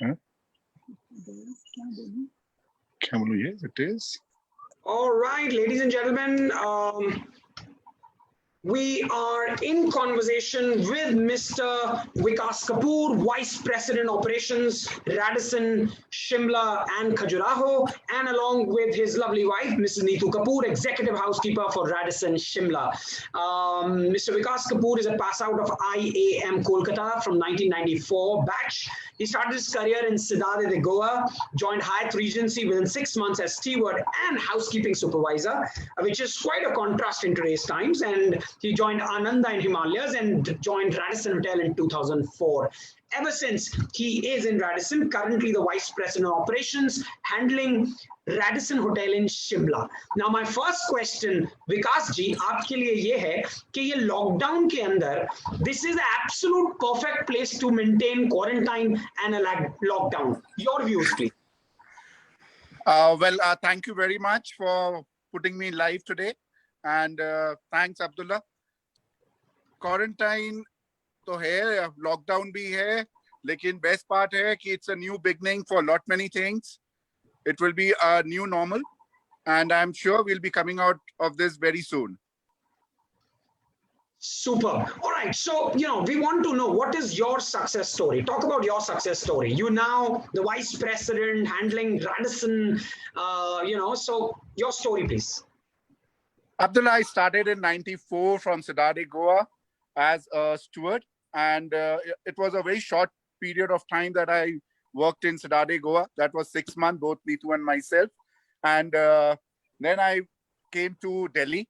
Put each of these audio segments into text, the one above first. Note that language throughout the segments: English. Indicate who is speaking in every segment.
Speaker 1: Huh? Yes, it is.
Speaker 2: All right, ladies and gentlemen, we are in conversation with Mr. Vikas Kapoor, Vice President Operations, Radisson, Shimla and Khajuraho, and along with his lovely wife, Mrs. Nitu Kapoor, Executive Housekeeper for Radisson, Shimla. Mr. Vikas Kapoor is a pass out of IIHM Kolkata from 1994 batch. He started his career in Cidade de Goa, joined Hyatt Regency within 6 months as steward and housekeeping supervisor, which is quite a contrast in today's times. And he joined Ananda in Himalayas and joined Radisson Hotel in 2004. Ever since, he is in Radisson, currently the Vice President of Operations, handling Radisson Hotel in Shimla. Now, my first question, Vikas ji, आपके लिए ये है कि ये lockdown के अंदर, this is the absolute perfect place to maintain quarantine and a lockdown. Your views, please.
Speaker 3: Thank you very much for putting me live today, and thanks, Abdullah. Quarantine तो है, lockdown भी है, लेकिन best part है कि it's a new beginning for lot many things. It will be a new normal, and I'm sure we'll be coming out of this very soon.
Speaker 2: Super. All right. So, we want to know, what is your success story? Talk about your success story. You now the Vice President handling Radisson, so your story, please.
Speaker 3: Abdullah, I started in 94 from Cidade Goa as a steward, and it was a very short period of time that I worked in Cidade Goa. That was 6 months, both Nitu and myself. And then I came to Delhi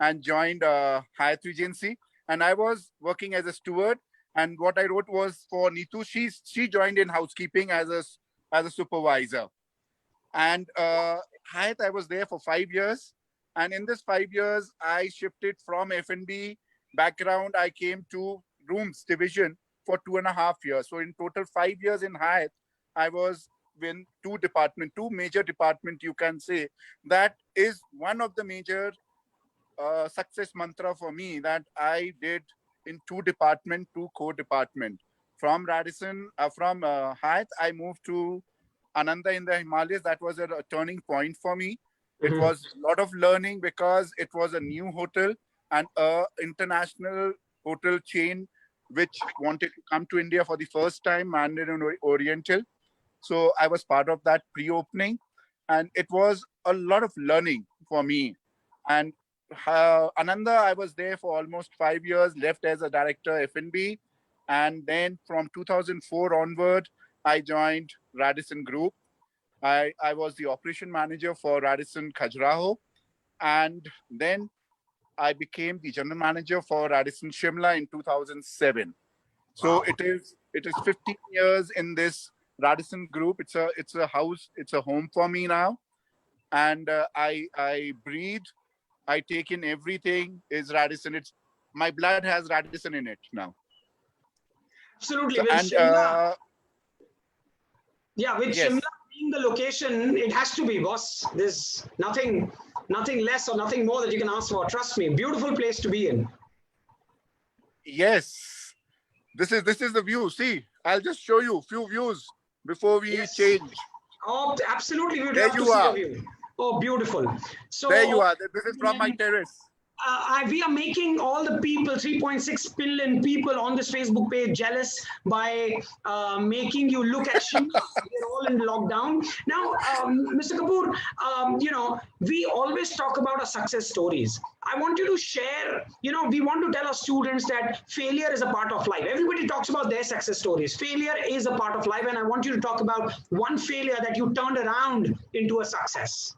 Speaker 3: and joined Hyatt Regency, and I was working as a steward. And what I wrote was for Nitu. She joined in housekeeping as a supervisor. And Hyatt, I was there for 5 years. And in this 5 years, I shifted from F&B background. I came to rooms division for 2.5 years. So in total 5 years in Hyatt, I was in two major departments, you can say. That is one of the major success mantra for me, that I did in two core department. From Radisson, from Hyatt, I moved to Ananda in the Himalayas. That was a turning point for me. It was a lot of learning because it was a new hotel and an international hotel chain which wanted to come to India for the first time, Mandarin Oriental. So I was part of that pre-opening, and it was a lot of learning for me. And Ananda, I was there for almost 5 years, left as a director F&B. And then from 2004 onward, I joined Radisson Group. I was the operation manager for Radisson Khajuraho. And then I became the general manager for Radisson Shimla in 2007. So it is 15 years in this Radisson Group. It's a house, it's a home for me now. And I breathe, I take in everything is Radisson. My blood has Radisson in it now.
Speaker 2: Absolutely.
Speaker 3: So,
Speaker 2: with Shimla being the location, it has to be, boss. There's nothing less or nothing more that you can ask for. Trust me, beautiful place to be in.
Speaker 3: Yes, this is the view. See, I'll just show you a few views before we change.
Speaker 2: Oh, absolutely. We would
Speaker 3: There
Speaker 2: love
Speaker 3: you
Speaker 2: to see
Speaker 3: are.
Speaker 2: the view. Oh, beautiful. So
Speaker 3: there you are. This is from my terrace.
Speaker 2: We are making all the people, 3.6 billion people on this Facebook page, jealous by making you look at Shimla. We're all in lockdown. Now, Mr. Kapoor, we always talk about our success stories. I want you to share, we want to tell our students that failure is a part of life. Everybody talks about their success stories. Failure is a part of life. And I want you to talk about one failure that you turned around into a success.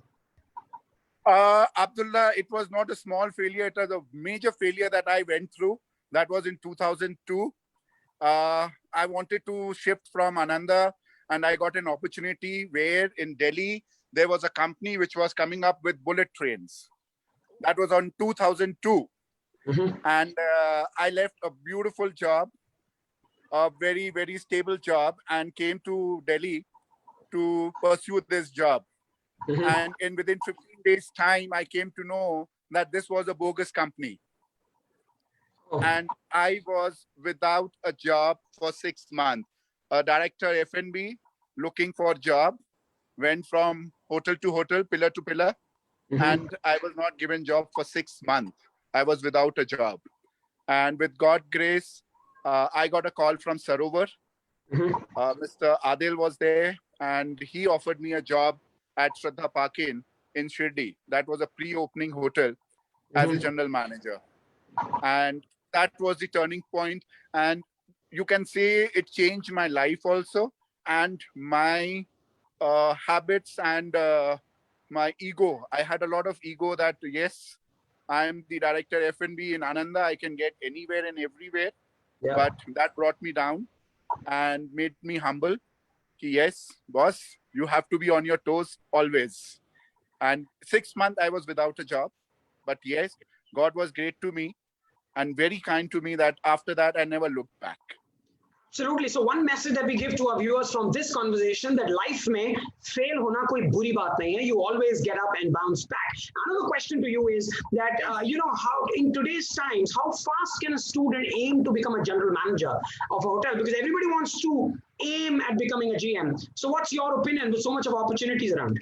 Speaker 3: Abdullah, it was not a small failure. It was a major failure that I went through. That was in 2002. I wanted to shift from Ananda, and I got an opportunity where in Delhi, there was a company which was coming up with bullet trains. That was on 2002. And I left a beautiful job, a very, very stable job, and came to Delhi to pursue this job. And within 15 days' time, I came to know that this was a bogus company. And I was without a job for 6 months. a director F&B, looking for job, went from hotel to hotel, pillar to pillar, and I was not given job for 6 months. I was without a job. And with God's grace, I got a call from Sarovar. Mr. Adil was there, and he offered me a job at Shraddha Park Inn in Shirdi. That was a pre-opening hotel as a general manager. And that was the turning point. And you can say it changed my life also, and my habits and my ego. I had a lot of ego that, yes, I am the director F&B in Ananda. I can get anywhere and everywhere.
Speaker 2: Yeah.
Speaker 3: But that brought me down and made me humble. Yes, boss, you have to be on your toes always. And 6 months I was without a job. But yes, God was great to me and very kind to me that after that I never looked back.
Speaker 2: Absolutely. So one message that we give to our viewers from this conversation, that life mein fail hona koi buri baat nahi hai. You always get up and bounce back. Another question to you is that, how in today's times, how fast can a student aim to become a general manager of a hotel? Because everybody wants to aim at becoming a GM. So what's your opinion with so much of opportunities around?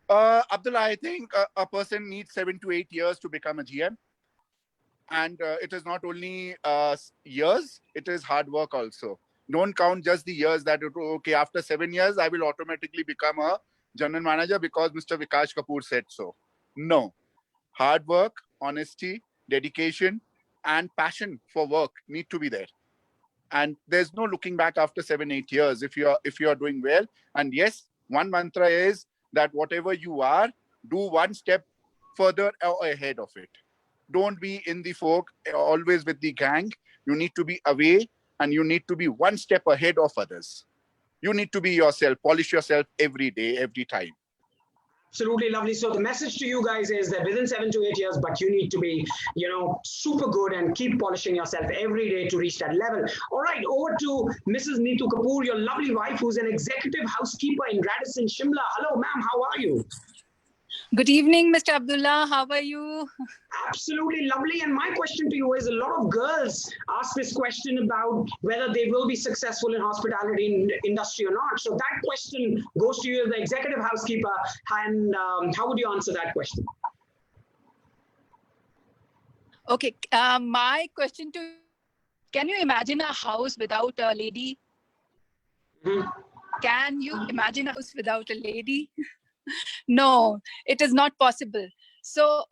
Speaker 3: Abdullah, I think a person needs 7 to 8 years to become a GM. And it is not only years, it is hard work also. Don't count just the years that, okay, after 7 years, I will automatically become a general manager because Mr. Vikas Kapoor said so. No. Hard work, honesty, dedication, and passion for work need to be there. And there's no looking back after 7, 8 years if you are doing well. And yes, one mantra is that whatever you are, do one step further or ahead of it. Don't be in the folk, always with the gang. You need to be away and you need to be one step ahead of others. You need to be yourself, polish yourself every day, every time.
Speaker 2: Absolutely lovely. So the message to you guys is that within 7 to 8 years, but you need to be, super good and keep polishing yourself every day to reach that level. All right, over to Mrs. Nitu Kapoor, your lovely wife, who's an executive housekeeper in Radisson Shimla. Hello, ma'am. How are you?
Speaker 4: Good evening, Mr. Abdullah. How are you?
Speaker 2: Absolutely lovely. And my question to you is, a lot of girls ask this question about whether they will be successful in hospitality industry or not. So that question goes to you as the executive housekeeper. And how would you answer that question?
Speaker 4: Okay. My question to you, can you imagine a house without a lady? Can you imagine a house without a lady? No, it is not possible. So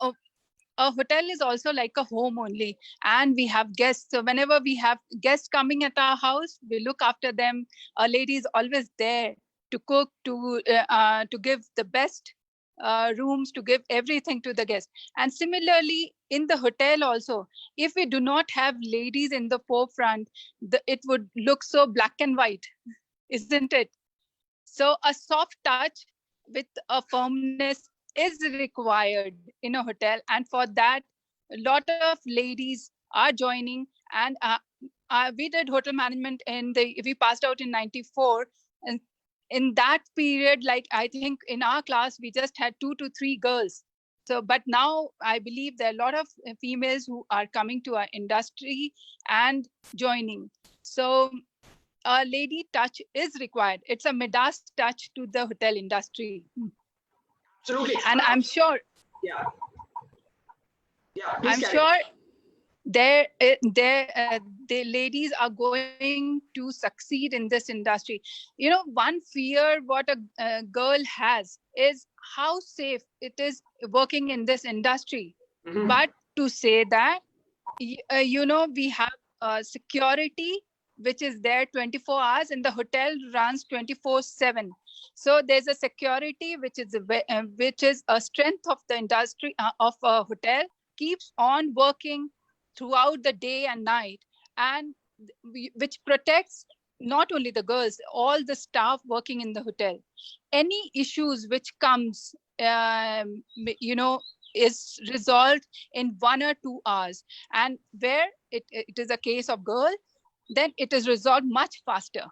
Speaker 4: a hotel is also like a home only, and we have guests. So whenever we have guests coming at our house, we look after them. A lady is always there to cook, to give the best rooms, to give everything to the guests. And similarly, in the hotel also, if we do not have ladies in the forefront, it would look so black and white, isn't it? So a soft touch with a firmness is required in a hotel, and for that a lot of ladies are joining. And we did hotel management we passed out in 94, and in that period, like I think in our class we just had 2 to 3 girls. So but now I believe there are a lot of females who are coming to our industry and joining. So a lady touch is required. It's a Midas touch to the hotel industry.
Speaker 2: Absolutely.
Speaker 4: And I'm sure.
Speaker 2: Yeah.
Speaker 4: I'm sure the ladies are going to succeed in this industry. One fear what a girl has is how safe it is working in this industry. But to say that, we have security which is there 24 hours, and the hotel runs 24/7. So there's a security which is a strength of the industry of a hotel, keeps on working throughout the day and night, and which protects not only the girls, all the staff working in the hotel. Any issues which comes, is resolved in 1 or 2 hours. And where it is a case of girl, then it is resolved much faster.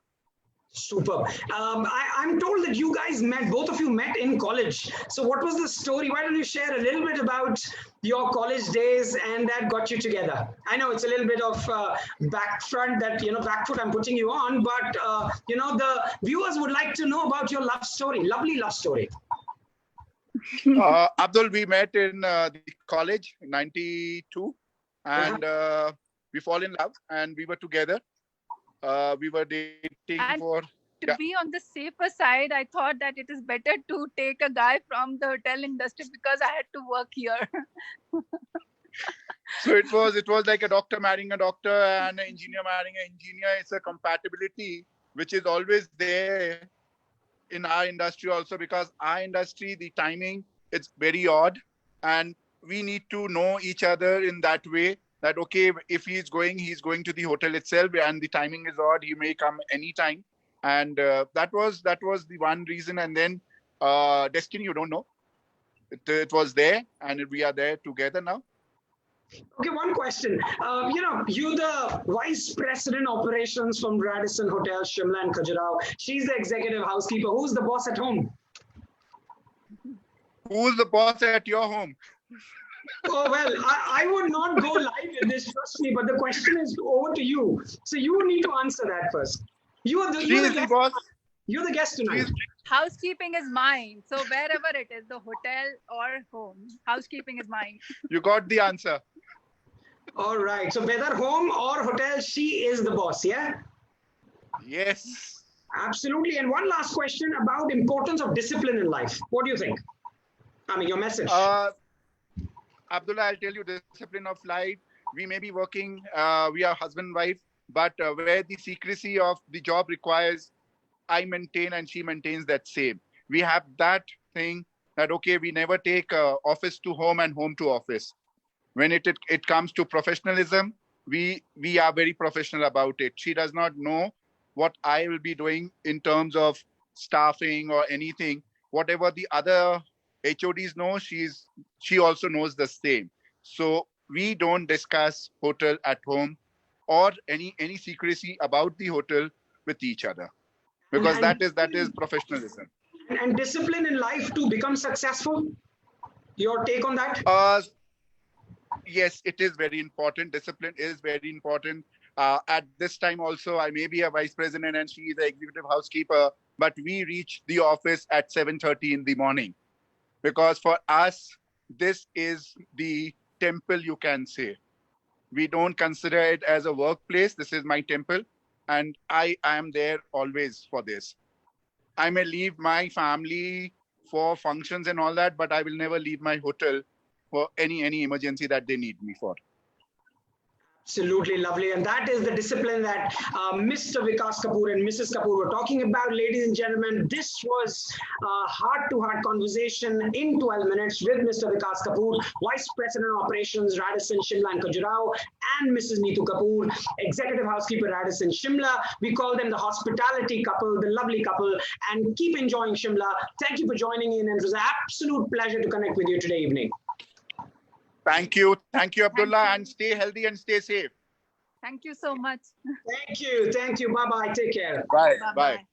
Speaker 2: Superb. I'm told that you guys met, both of you met in college. So what was the story? Why don't you share a little bit about your college days and that got you together? I know it's a little bit of back foot I'm putting you on, but the viewers would like to know about your love story, lovely love story.
Speaker 3: Abdul, we met in the college in 92 and we fall in love and we were together. We were dating
Speaker 4: And
Speaker 3: for...
Speaker 4: To be on the safer side, I thought that it is better to take a guy from the hotel industry because I had to work here.
Speaker 3: So it was like a doctor marrying a doctor and an engineer marrying an engineer. It's a compatibility which is always there in our industry also, because our industry, the timing, it's very odd. And we need to know each other in that way that, okay, if he's going to the hotel itself and the timing is odd, he may come anytime. And that was the one reason. And then destiny, you don't know. It was there and we are there together now.
Speaker 2: Okay, one question. You're the Vice President Operations from Radisson Hotel, Shimla and Khajuraho. She's the executive housekeeper. Who's the boss at home?
Speaker 3: Who's the boss at your home?
Speaker 2: Oh, well, I would not go live with this, trust me, but the question is over to you. So you need to answer that first. You're the
Speaker 3: boss.
Speaker 2: You're the guest tonight.
Speaker 4: Housekeeping is mine. So wherever it is, the hotel or home, housekeeping is mine.
Speaker 3: You got the answer.
Speaker 2: All right. So whether home or hotel, she is the boss, yeah?
Speaker 3: Yes.
Speaker 2: Absolutely. And one last question about importance of discipline in life. What do you think? I mean, your message.
Speaker 3: Abdullah, I'll tell you, discipline of life. We may be working, we are husband and wife, but where the secrecy of the job requires, I maintain and she maintains that same. We have that thing that, okay, we never take office to home and home to office. When it comes to professionalism, we are very professional about it. She does not know what I will be doing in terms of staffing or anything. Whatever the other HODs know, she also knows the same. So we don't discuss hotel at home or any secrecy about the hotel with each other, because that is professionalism.
Speaker 2: And discipline in life to become successful. Your take on that?
Speaker 3: Yes, it is very important. Discipline is very important. At this time also, I may be a vice president and she is the executive housekeeper, but we reach the office at 7:30 in the morning. Because for us, this is the temple, you can say. We don't consider it as a workplace. This is my temple. And I am there always for this. I may leave my family for functions and all that, but I will never leave my hotel for any emergency that they need me for.
Speaker 2: Absolutely lovely. And that is the discipline that Mr. Vikas Kapoor and Mrs. Kapoor were talking about. Ladies and gentlemen, this was a heart-to-heart conversation in 12 minutes with Mr. Vikas Kapoor, Vice President Operations, Radisson, Shimla and Khajuraho, and Mrs. Nitu Kapoor, Executive Housekeeper, Radisson, Shimla. We call them the hospitality couple, the lovely couple, and keep enjoying Shimla. Thank you for joining in, and it was an absolute pleasure to connect with you today evening.
Speaker 3: Thank you, Abdullah, and stay healthy and stay safe.
Speaker 4: Thank you so much.
Speaker 2: Thank you. Bye-bye. Take care.
Speaker 3: Bye.